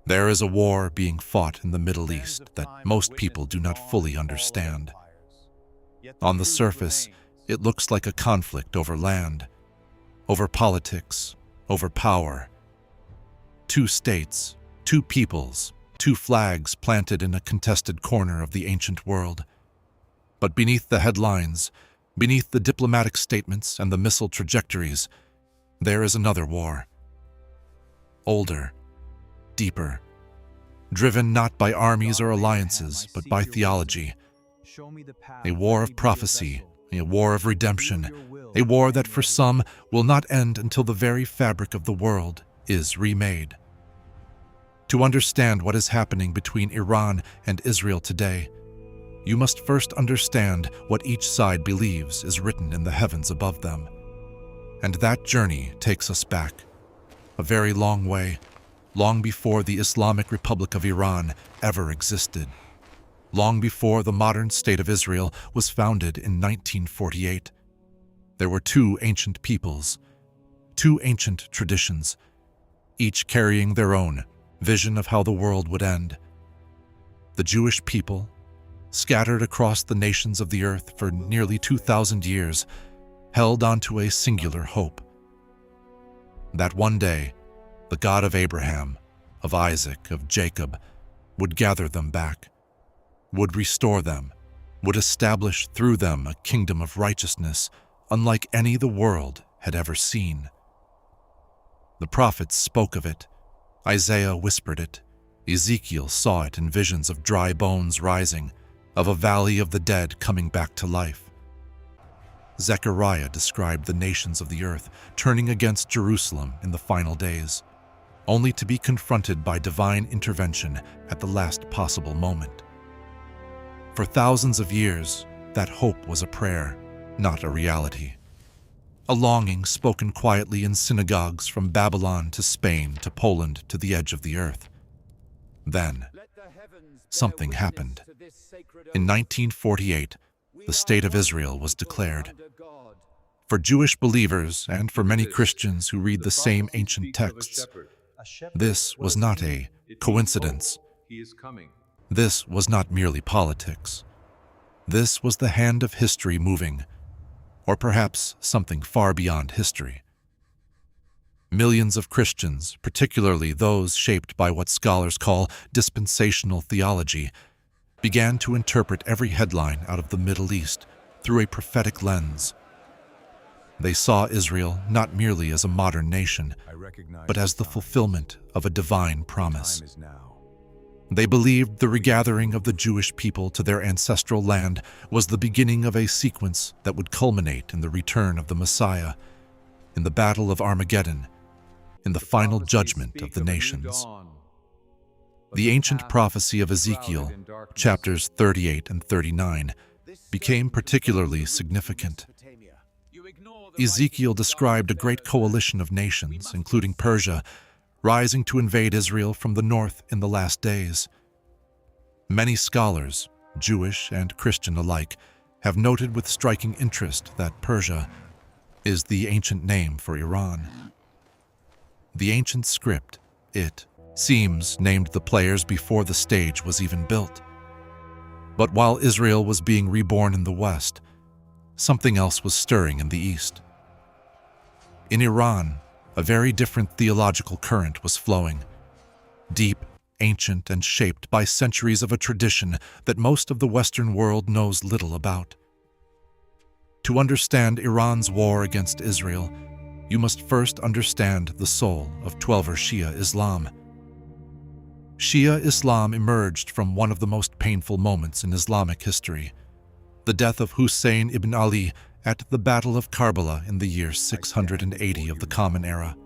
There is a war being fought in the Middle East that most people do not fully understand. On the surface, it looks like a conflict over land, over politics, over power. Two states, two peoples, two flags planted in a contested corner of the ancient world. But beneath the headlines, beneath the diplomatic statements and the missile trajectories, there is another war. Older, deeper, driven not by armies or alliances, but by theology. A war of prophecy, a war of redemption, a war that for some will not end until the very fabric of the world is remade. To understand what is happening between Iran and Israel today, you must first understand what each side believes is written in the heavens above them. And that journey takes us back, a very long way, long before the Islamic Republic of Iran ever existed, long before the modern state of Israel was founded in 1948. There were two ancient peoples, two ancient traditions, each carrying their own vision of how the world would end. The Jewish people, scattered across the nations of the earth for nearly 2,000 years, held onto a singular hope. That one day, the God of Abraham, of Isaac, of Jacob, would gather them back, would restore them, would establish through them a kingdom of righteousness unlike any the world had ever seen. The prophets spoke of it, Isaiah whispered it, Ezekiel saw it in visions of dry bones rising, of a valley of the dead coming back to life. Zechariah described the nations of the earth turning against Jerusalem in the final days, only to be confronted by divine intervention at the last possible moment. For thousands of years, that hope was a prayer, not a reality. A longing spoken quietly in synagogues from Babylon to Spain to Poland to the edge of the earth. Then, something happened. In 1948, the State of Israel was declared. For Jewish believers and for many Christians who read the same ancient texts, this was not a coincidence. This was not merely politics. This was the hand of history moving, or perhaps something far beyond history. Millions of Christians, particularly those shaped by what scholars call dispensational theology, began to interpret every headline out of the Middle East through a prophetic lens. They saw Israel not merely as a modern nation, but as the fulfillment of a divine promise. They believed the regathering of the Jewish people to their ancestral land was the beginning of a sequence that would culminate in the return of the Messiah, in the Battle of Armageddon, in the final judgment of the nations. The ancient prophecy of Ezekiel, chapters 38 and 39, became particularly significant. Ezekiel described a great coalition of nations, including Persia, rising to invade Israel from the north in the last days. Many scholars, Jewish and Christian alike, have noted with striking interest that Persia is the ancient name for Iran. The ancient script, it seems, named the players before the stage was even built. But while Israel was being reborn in the west, something else was stirring in the east. In Iran, a very different theological current was flowing, deep, ancient, and shaped by centuries of a tradition that most of the Western world knows little about. To understand Iran's war against Israel, you must first understand the soul of Twelver Shia Islam. Shia Islam emerged from one of the most painful moments in Islamic history, the death of Hussein ibn Ali at the Battle of Karbala in the year 680 of the Common Era.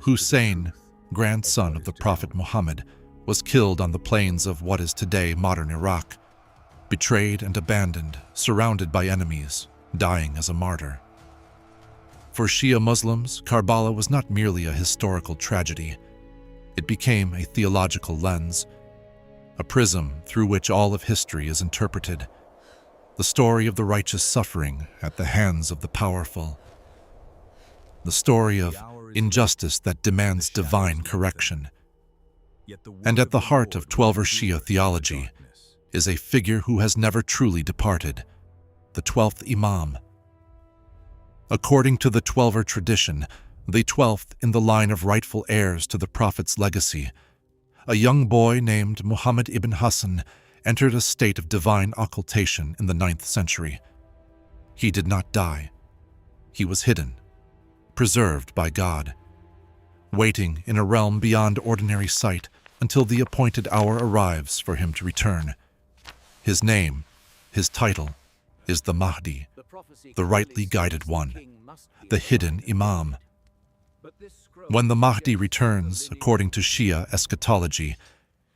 Hussein, grandson of the Prophet Muhammad, was killed on the plains of what is today modern Iraq, betrayed and abandoned, surrounded by enemies, dying as a martyr. For Shia Muslims, Karbala was not merely a historical tragedy. It became a theological lens, a prism through which all of history is interpreted. The story of the righteous suffering at the hands of the powerful. The story of injustice that demands divine correction. And at the heart of Twelver Shia theology is a figure who has never truly departed, the 12th Imam. According to the Twelver tradition, the 12th in the line of rightful heirs to the Prophet's legacy, a young boy named Muhammad ibn Hassan entered a state of divine occultation in the 9th century. He did not die. He was hidden, preserved by God, waiting in a realm beyond ordinary sight until the appointed hour arrives for him to return. His name, his title, is the Mahdi, the rightly guided one, the hidden Imam. When the Mahdi returns, according to Shia eschatology,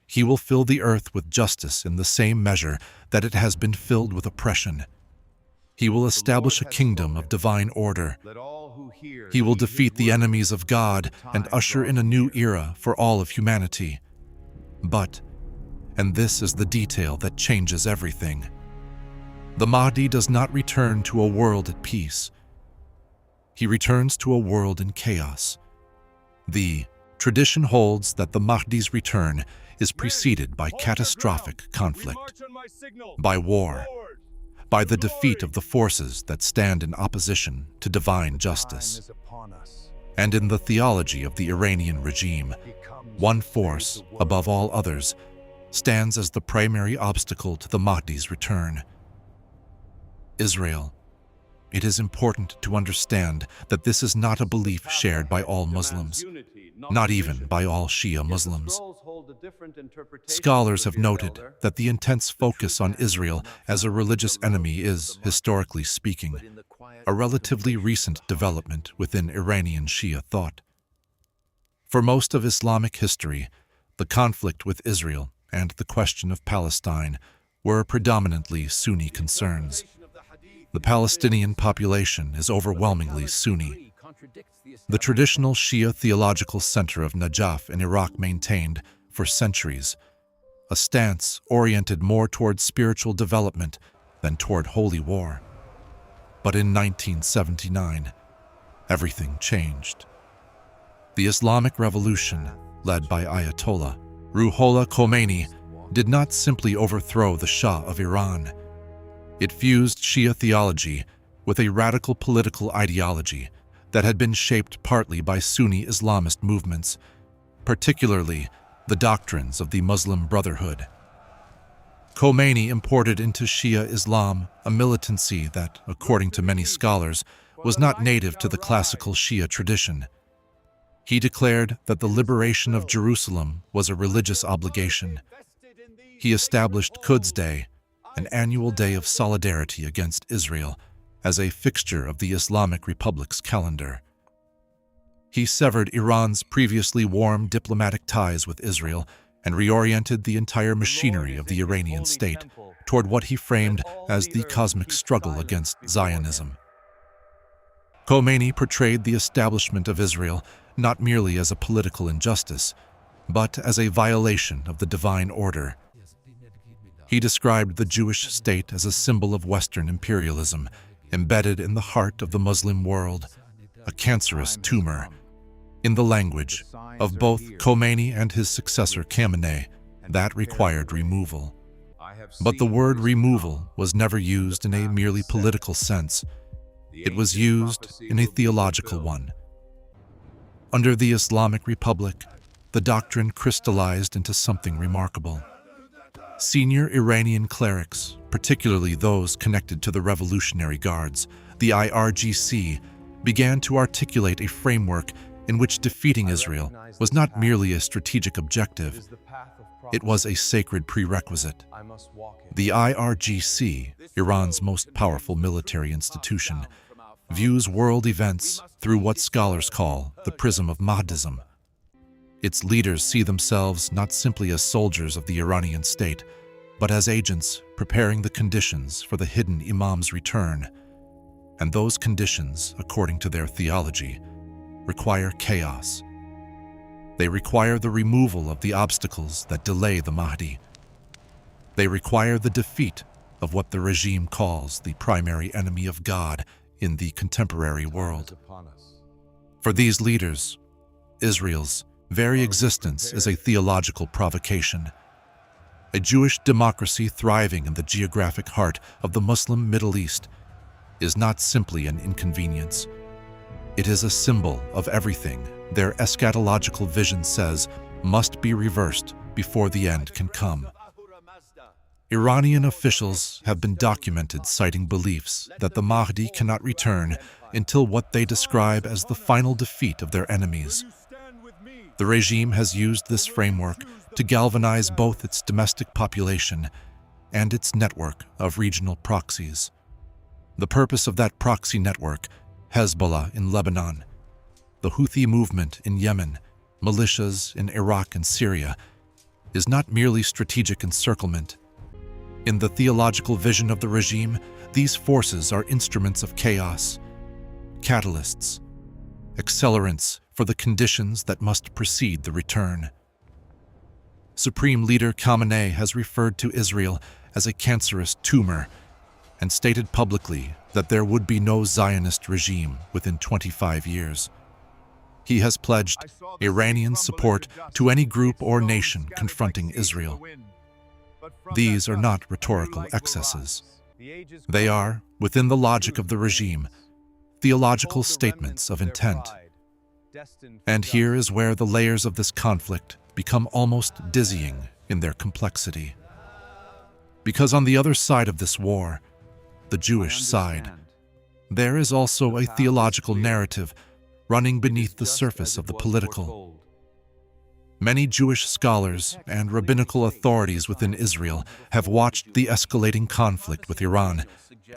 he will fill the earth with justice in the same measure that it has been filled with oppression. He will establish a kingdom of divine order. He will defeat the enemies of God and usher in a new era for all of humanity. But, and this is the detail that changes everything, the Mahdi does not return to a world at peace. He returns to a world in chaos. The tradition holds that the Mahdi's return is preceded by catastrophic conflict, by war, by the defeat of the forces that stand in opposition to divine justice. And in the theology of the Iranian regime, one force, above all others, stands as the primary obstacle to the Mahdi's return: Israel. It is important to understand that this is not a belief shared by all Muslims, not even by all Shia Muslims. Scholars have noted that the intense focus on Israel as a religious enemy is, historically speaking, a relatively recent development within Iranian Shia thought. For most of Islamic history, the conflict with Israel and the question of Palestine were predominantly Sunni concerns. The Palestinian population is overwhelmingly Sunni. The traditional Shia theological center of Najaf in Iraq maintained, for centuries, a stance oriented more toward spiritual development than toward holy war. But in 1979, everything changed. The Islamic Revolution, led by Ayatollah Ruhollah Khomeini, did not simply overthrow the Shah of Iran. It fused Shia theology with a radical political ideology that had been shaped partly by Sunni Islamist movements, particularly the doctrines of the Muslim Brotherhood. Khomeini imported into Shia Islam a militancy that, according to many scholars, was not native to the classical Shia tradition. He declared that the liberation of Jerusalem was a religious obligation. He established Quds Day, an annual day of solidarity against Israel, as a fixture of the Islamic Republic's calendar. He severed Iran's previously warm diplomatic ties with Israel and reoriented the entire machinery of the Iranian state toward what he framed as the cosmic struggle against Zionism. Khomeini portrayed the establishment of Israel not merely as a political injustice, but as a violation of the divine order. He described the Jewish state as a symbol of Western imperialism, embedded in the heart of the Muslim world, a cancerous tumor. In the language of both Khomeini and his successor Khamenei, that required removal. But the word removal was never used in a merely political sense. It was used in a theological one. Under the Islamic Republic, the doctrine crystallized into something remarkable. Senior Iranian clerics, particularly those connected to the Revolutionary Guards, the IRGC, began to articulate a framework in which defeating Israel was not merely a strategic objective, it was a sacred prerequisite. The IRGC, Iran's most powerful military institution, views world events through what scholars call the prism of Mahdism. Its leaders see themselves not simply as soldiers of the Iranian state, but as agents preparing the conditions for the hidden Imam's return. And those conditions, according to their theology, require chaos. They require the removal of the obstacles that delay the Mahdi. They require the defeat of what the regime calls the primary enemy of God in the contemporary world. For these leaders, Israel's Very existence is a theological provocation. A Jewish democracy thriving in the geographic heart of the Muslim Middle East is not simply an inconvenience. It is a symbol of everything their eschatological vision says must be reversed before the end can come. Iranian officials have been documented citing beliefs that the Mahdi cannot return until what they describe as the final defeat of their enemies. The regime has used this framework to galvanize both its domestic population and its network of regional proxies. The purpose of that proxy network, Hezbollah in Lebanon, the Houthi movement in Yemen, militias in Iraq and Syria, is not merely strategic encirclement. In the theological vision of the regime, these forces are instruments of chaos, catalysts, accelerants for the conditions that must precede the return. Supreme Leader Khamenei has referred to Israel as a cancerous tumor and stated publicly that there would be no Zionist regime within 25 years. He has pledged Iranian support to any group or nation confronting Israel. These are not rhetorical excesses. They are, within the logic of the regime, theological statements of intent. And here is where the layers of this conflict become almost dizzying in their complexity. Because on the other side of this war, the Jewish side, there is also a theological narrative running beneath the surface of the political. Many Jewish scholars and rabbinical authorities within Israel have watched the escalating conflict with Iran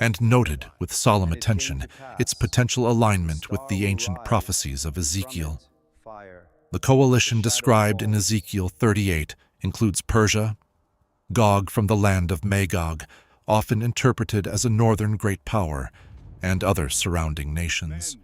and noted with solemn attention its potential alignment with the ancient prophecies of Ezekiel. The coalition described in Ezekiel 38 includes Persia, Gog from the land of Magog, often interpreted as a northern great power, and other surrounding nations.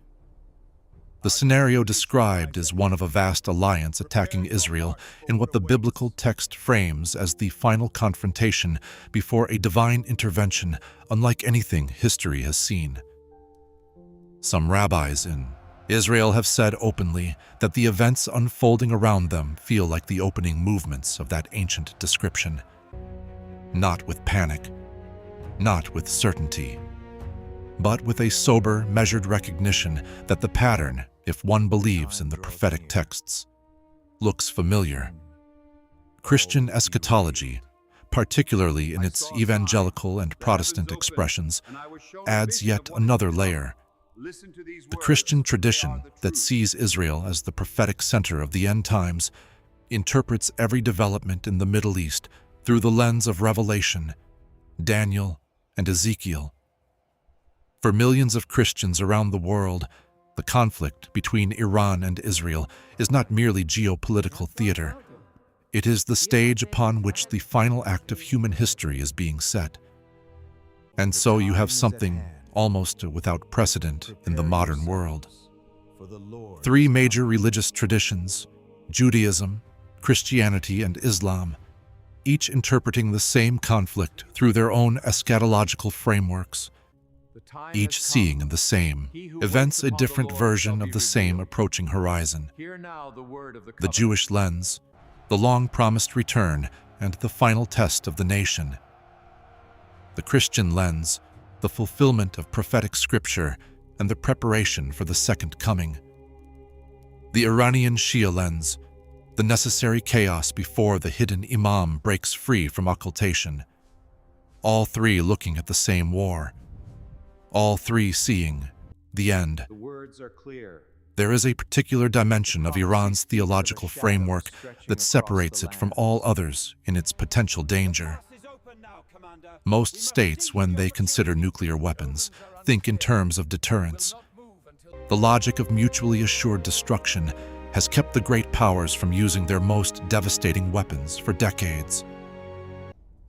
The scenario described is one of a vast alliance attacking Israel in what the biblical text frames as the final confrontation before a divine intervention unlike anything history has seen. Some rabbis in Israel have said openly that the events unfolding around them feel like the opening movements of that ancient description. Not with panic, not with certainty, but with a sober, measured recognition that the pattern, if one believes in the prophetic texts, looks familiar. Christian eschatology, particularly in its evangelical and Protestant expressions, adds yet another layer. The Christian tradition that sees Israel as the prophetic center of the end times interprets every development in the Middle East through the lens of Revelation, Daniel, and Ezekiel. For millions of Christians around the world, the conflict between Iran and Israel is not merely geopolitical theater. It is the stage upon which the final act of human history is being set. And so you have something almost without precedent in the modern world. Three major religious traditions, Judaism, Christianity, and Islam, each interpreting the same conflict through their own eschatological frameworks, each seeing in the same events a different version of the same approaching horizon. The Jewish lens, the long-promised return, and the final test of the nation. The Christian lens, the fulfillment of prophetic scripture and the preparation for the second coming. The Iranian Shia lens, the necessary chaos before the hidden Imam breaks free from occultation. All three looking at the same war. All three seeing the end. The words are clear. There is a particular dimension of Iran's theological framework that separates it from all others in its potential danger. Most states, when they consider nuclear weapons, think in terms of deterrence. The logic of mutually assured destruction has kept the great powers from using their most devastating weapons for decades.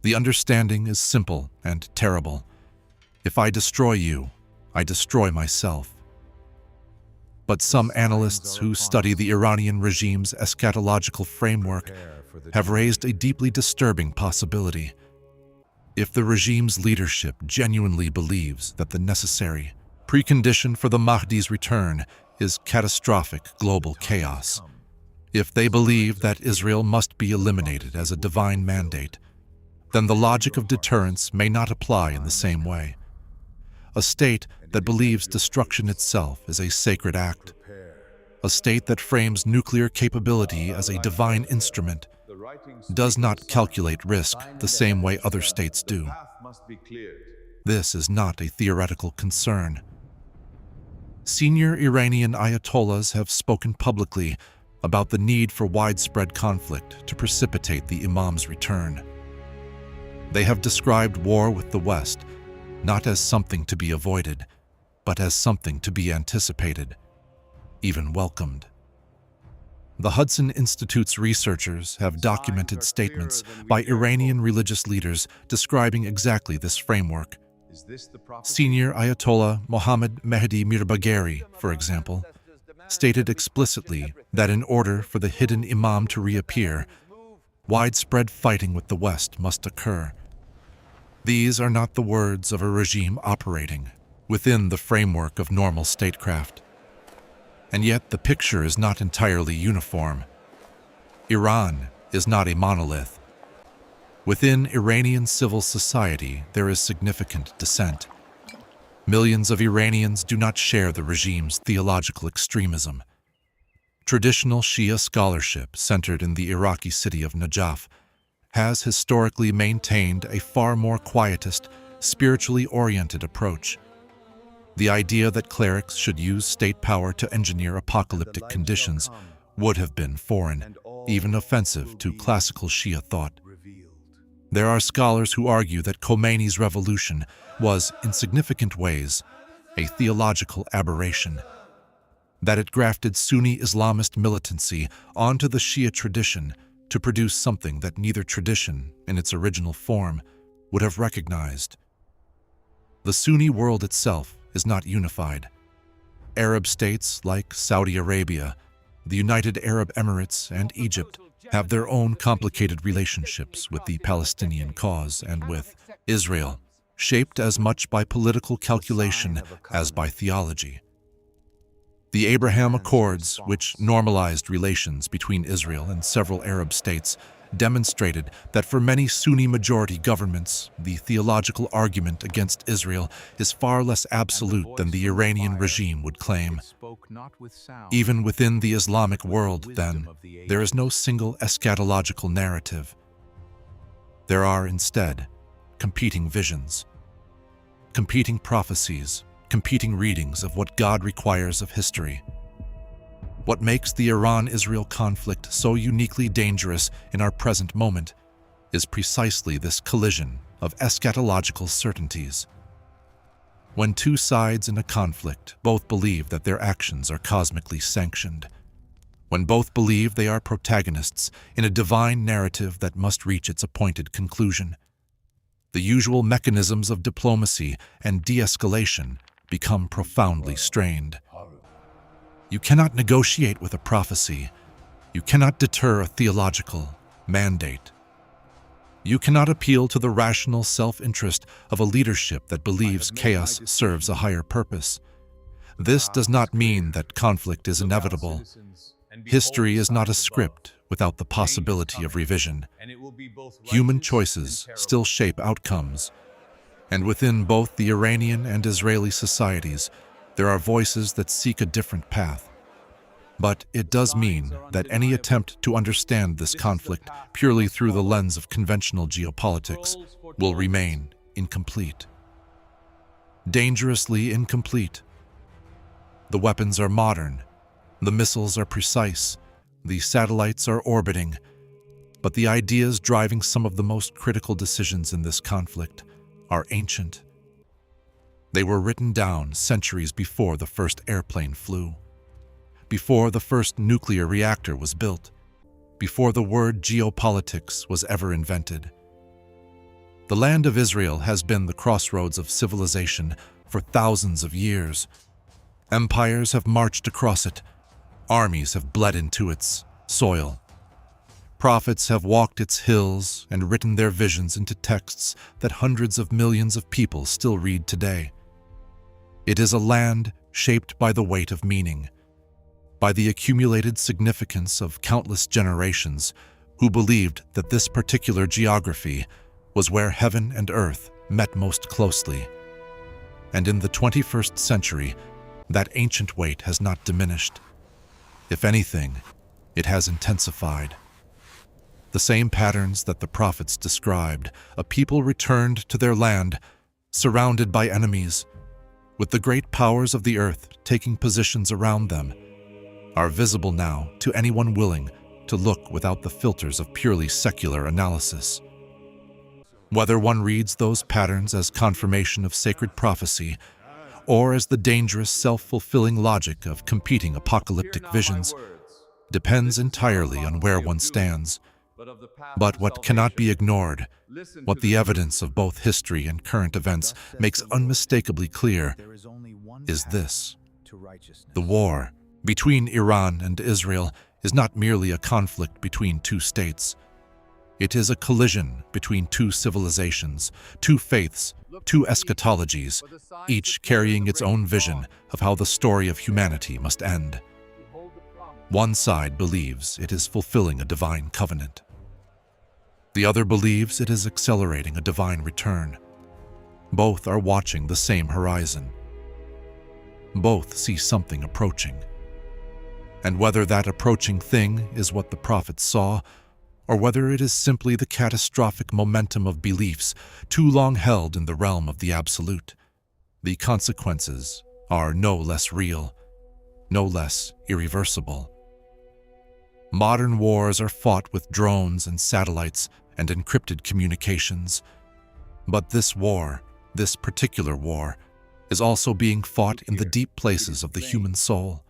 The understanding is simple and terrible. If I destroy you, I destroy myself. But some analysts who study the Iranian regime's eschatological framework have raised a deeply disturbing possibility. If the regime's leadership genuinely believes that the necessary precondition for the Mahdi's return is catastrophic global chaos, If they believe that Israel must be eliminated as a divine mandate, then the logic of deterrence may not apply in the same way. A state that believes destruction itself is a sacred act, a state that frames nuclear capability as a divine instrument, does not calculate risk the same way other states do. This is not a theoretical concern. Senior Iranian ayatollahs have spoken publicly about the need for widespread conflict to precipitate the Imam's return. They have described war with the West not as something to be avoided, but as something to be anticipated, even welcomed. The Hudson Institute's researchers have documented statements by Iranian religious leaders describing exactly this framework. Senior Ayatollah Mohammad Mahdi Mirbagheri, for example, stated explicitly that in order for the hidden Imam to reappear, widespread fighting with the West must occur. These are not the words of a regime operating within the framework of normal statecraft. And yet the picture is not entirely uniform. Iran is not a monolith. Within Iranian civil society, there is significant dissent. Millions of Iranians do not share the regime's theological extremism. Traditional Shia scholarship, centered in the Iraqi city of Najaf, has historically maintained a far more quietist, spiritually oriented approach. The idea that clerics should use state power to engineer apocalyptic conditions would have been foreign, even offensive to classical Shia thought. There are scholars who argue that Khomeini's revolution was, in significant ways, a theological aberration, that it grafted Sunni Islamist militancy onto the Shia tradition to produce something that neither tradition, in its original form, would have recognized. The Sunni world itself is not unified. Arab states like Saudi Arabia, the United Arab Emirates, and Egypt have their own complicated relationships with the Palestinian cause and with Israel, shaped as much by political calculation as by theology. The Abraham Accords, which normalized relations between Israel and several Arab states, demonstrated that for many Sunni-majority governments, the theological argument against Israel is far less absolute than the Iranian regime would claim. Even within the Islamic world, then, there is no single eschatological narrative. There are, instead, competing visions, competing prophecies, competing readings of what God requires of history. What makes the Iran-Israel conflict so uniquely dangerous in our present moment is precisely this collision of eschatological certainties. When two sides in a conflict both believe that their actions are cosmically sanctioned, when both believe they are protagonists in a divine narrative that must reach its appointed conclusion, the usual mechanisms of diplomacy and de-escalation become profoundly strained. You cannot negotiate with a prophecy. You cannot deter a theological mandate. You cannot appeal to the rational self-interest of a leadership that believes chaos serves a higher purpose. This does not mean that conflict is inevitable. History is not a script without the possibility of revision. Human choices still shape outcomes. And within both the Iranian and Israeli societies, there are voices that seek a different path. But it does mean that any attempt to understand this conflict purely through the lens of conventional geopolitics will remain incomplete. Dangerously incomplete. The weapons are modern, the missiles are precise, the satellites are orbiting, but the ideas driving some of the most critical decisions in this conflict are ancient. They were written down centuries before the first airplane flew, before the first nuclear reactor was built, before the word geopolitics was ever invented. The land of Israel has been the crossroads of civilization for thousands of years. Empires have marched across it. Armies have bled into its soil. Prophets have walked its hills and written their visions into texts that hundreds of millions of people still read today. It is a land shaped by the weight of meaning, by the accumulated significance of countless generations who believed that this particular geography was where heaven and earth met most closely. And in the 21st century, that ancient weight has not diminished. If anything, it has intensified. The same patterns that the prophets described, a people returned to their land, surrounded by enemies, with the great powers of the earth taking positions around them, are visible now to anyone willing to look without the filters of purely secular analysis. Whether one reads those patterns as confirmation of sacred prophecy, or as the dangerous self-fulfilling logic of competing apocalyptic visions, depends entirely on where one stands. But what cannot be ignored, what the evidence of both history and current events makes unmistakably clear, is this: the war between Iran and Israel is not merely a conflict between two states. It is a collision between two civilizations, two faiths, two eschatologies, each carrying its own vision of how the story of humanity must end. One side believes it is fulfilling a divine covenant. The other believes it is accelerating a divine return. Both are watching the same horizon. Both see something approaching. And whether that approaching thing is what the prophets saw, or whether it is simply the catastrophic momentum of beliefs too long held in the realm of the absolute, the consequences are no less real, no less irreversible. Modern wars are fought with drones and satellites and encrypted communications. But this war, this particular war, is also being fought in the deep places of the human soul,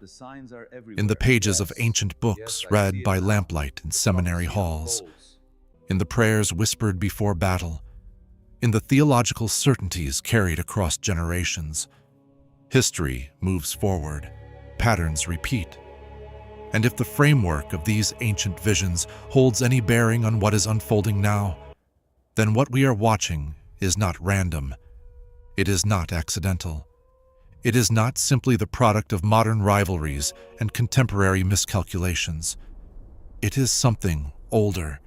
in the pages of ancient books read by lamplight in seminary halls, in the prayers whispered before battle, in the theological certainties carried across generations. History moves forward, patterns repeat. And if the framework of these ancient visions holds any bearing on what is unfolding now, then what we are watching is not random. It is not accidental. It is not simply the product of modern rivalries and contemporary miscalculations. It is something older,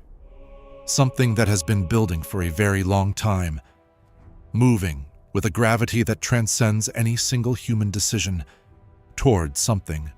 something that has been building for a very long time, moving with a gravity that transcends any single human decision toward something